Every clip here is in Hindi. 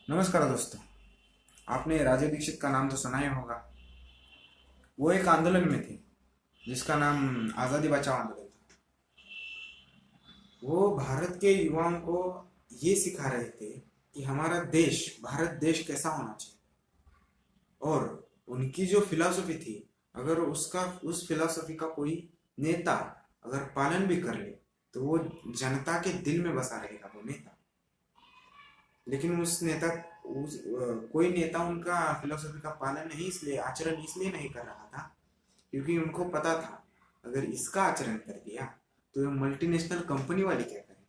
नमस्कार दोस्तों। आपने राजीव दीक्षित का नाम तो सुना ही होगा। वो एक आंदोलन में थे जिसका नाम आज़ादी बचाओ आंदोलन था। वो भारत के युवाओं को ये सिखा रहे थे कि हमारा देश भारत देश कैसा होना चाहिए। और उनकी जो फिलॉसफी थी, अगर उसका उस फिलॉसफी का कोई नेता अगर पालन भी कर ले तो वो जनता के दिल में बसा रहेगा वो नेता। लेकिन कोई नेता उनका फिलोसफी का पालन नहीं, इसलिए आचरण इसलिए नहीं कर रहा था क्योंकि उनको पता था अगर इसका आचरण कर दिया तो ये मल्टीनेशनल कंपनी वाले क्या करेंगे।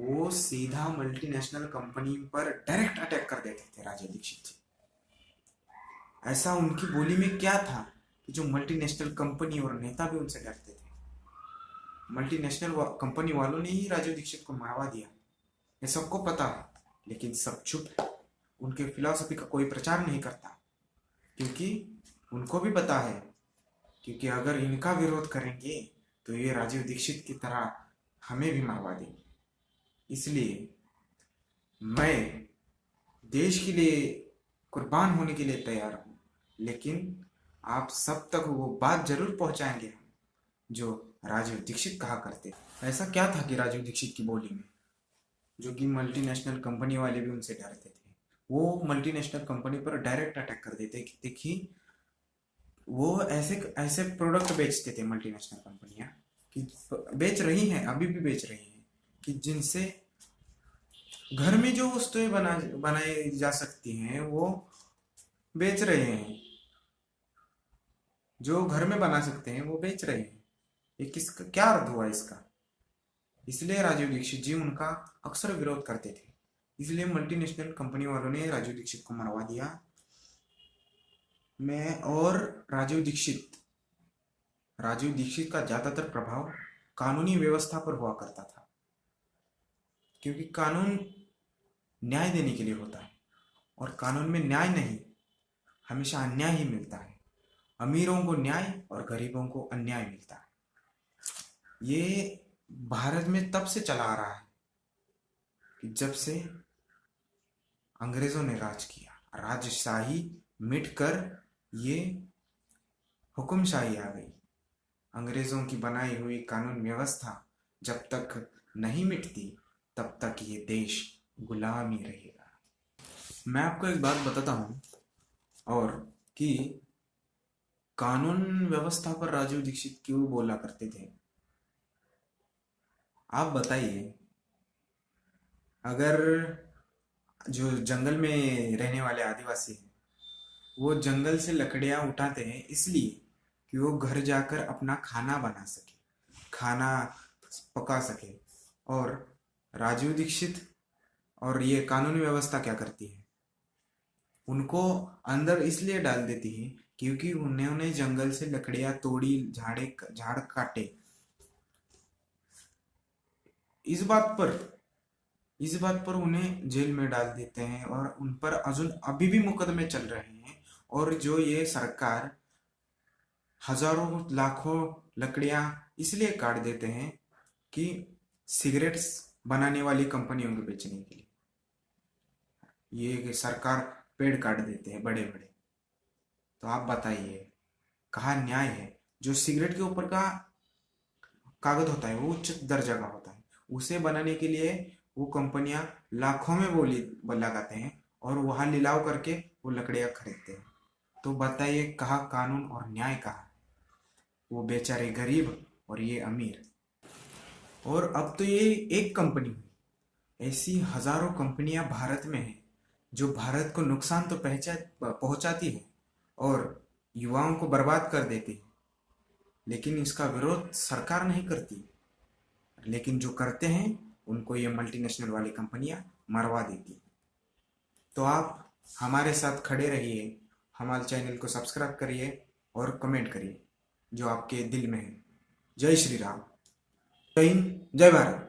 वो सीधा मल्टीनेशनल कंपनी पर डायरेक्ट अटैक कर देते थे राजीव दीक्षित जी। ऐसा उनकी बोली में क्या था कि जो मल्टीनेशनल कंपनी और नेता भी उनसे डरते थे। मल्टीनेशनल कंपनी वालों ने ही राजीव दीक्षित को मरवा दिया, ये सबको पता है। लेकिन सब चुप है, उनके फिलॉसफी का कोई प्रचार नहीं करता क्योंकि उनको भी पता है क्योंकि अगर इनका विरोध करेंगे तो ये राजीव दीक्षित की तरह हमें भी मरवा देंगे। इसलिए मैं देश के लिए कुर्बान होने के लिए तैयार हूँ, लेकिन आप सब तक वो बात जरूर पहुंचाएंगे हम जो राजीव दीक्षित कहा करते। ऐसा क्या था कि राजीव दीक्षित की बोली में जो कि मल्टीनेशनल कंपनी वाले भी उनसे डरते थे, वो मल्टीनेशनल कंपनी पर डायरेक्ट अटैक कर देते कि देखिए वो ऐसे ऐसे प्रोडक्ट बेचते थे मल्टीनेशनल कंपनियां कि बेच रही हैं, अभी भी बेच रही हैं, कि जिनसे घर में जो वस्तुएं बनाई जा सकती हैं वो बेच रहे हैं। जो घर में बना सकते हैं वो बेच रहे हैं। ये किसका क्या अर्थ हुआ इसका। इसलिए राजीव दीक्षित जी उनका अक्सर विरोध करते थे। इसलिए मल्टीनेशनल कंपनी वालों ने राजीव दीक्षित को मरवा दिया। मैं और राजीव दीक्षित का ज्यादातर प्रभाव कानूनी व्यवस्था पर हुआ करता था क्योंकि कानून न्याय देने के लिए होता है और कानून में न्याय नहीं, हमेशा अन्याय ही मिलता है। अमीरों को न्याय और गरीबों को अन्याय मिलता है। ये भारत में तब से चला आ रहा है कि जब से अंग्रेजों ने राज किया, राजशाही मिटकर ये हुक्मशाही आ गई। अंग्रेजों की बनाई हुई कानून व्यवस्था जब तक नहीं मिटती तब तक ये देश गुलाम ही रहेगा। मैं आपको एक बात बताता हूँ और कि कानून व्यवस्था पर राजीव दीक्षित क्यों बोला करते थे। आप बताइए, अगर जो जंगल में रहने वाले आदिवासी हैं वो जंगल से लकड़ियां उठाते हैं इसलिए कि वो घर जाकर अपना खाना बना सके, खाना पका सके। और राजीव दीक्षित और ये कानूनी व्यवस्था क्या करती है, उनको अंदर इसलिए डाल देती है क्योंकि उन्होंने जंगल से लकड़ियां तोड़ी, झाड़ काटे। इस बात पर इस बात पर उन्हें जेल में डाल देते हैं और उन पर अभी भी मुकदमे चल रहे हैं। और जो ये सरकार हजारों लाखों लकड़ियां इसलिए काट देते हैं कि सिगरेट्स बनाने वाली कंपनियों को बेचने के लिए ये सरकार पेड़ काट देते हैं बड़े बड़े। तो आप बताइए कहाँ न्याय है। जो सिगरेट के ऊपर का कागज होता है वो उच्च दर्जा का होता है, उसे बनाने के लिए वो कंपनियां लाखों में बोली लगाते हैं और वहां लिलाव करके वो लकड़ियां खरीदते हैं। तो बताइए कहाँ कानून और न्याय कहाँ। वो बेचारे गरीब और ये अमीर। और अब तो ये एक कंपनी हुई, ऐसी हजारों कंपनियां भारत में हैं जो भारत को नुकसान तो पहुंचाती है और युवाओं को बर्बाद कर देती है। लेकिन इसका विरोध सरकार नहीं करती, लेकिन जो करते हैं उनको ये मल्टीनेशनल वाली कंपनियां मरवा देती। तो आप हमारे साथ खड़े रहिए, हमारे चैनल को सब्सक्राइब करिए और कमेंट करिए जो आपके दिल में है। जय श्री राम, जय हिंद, जय भारत।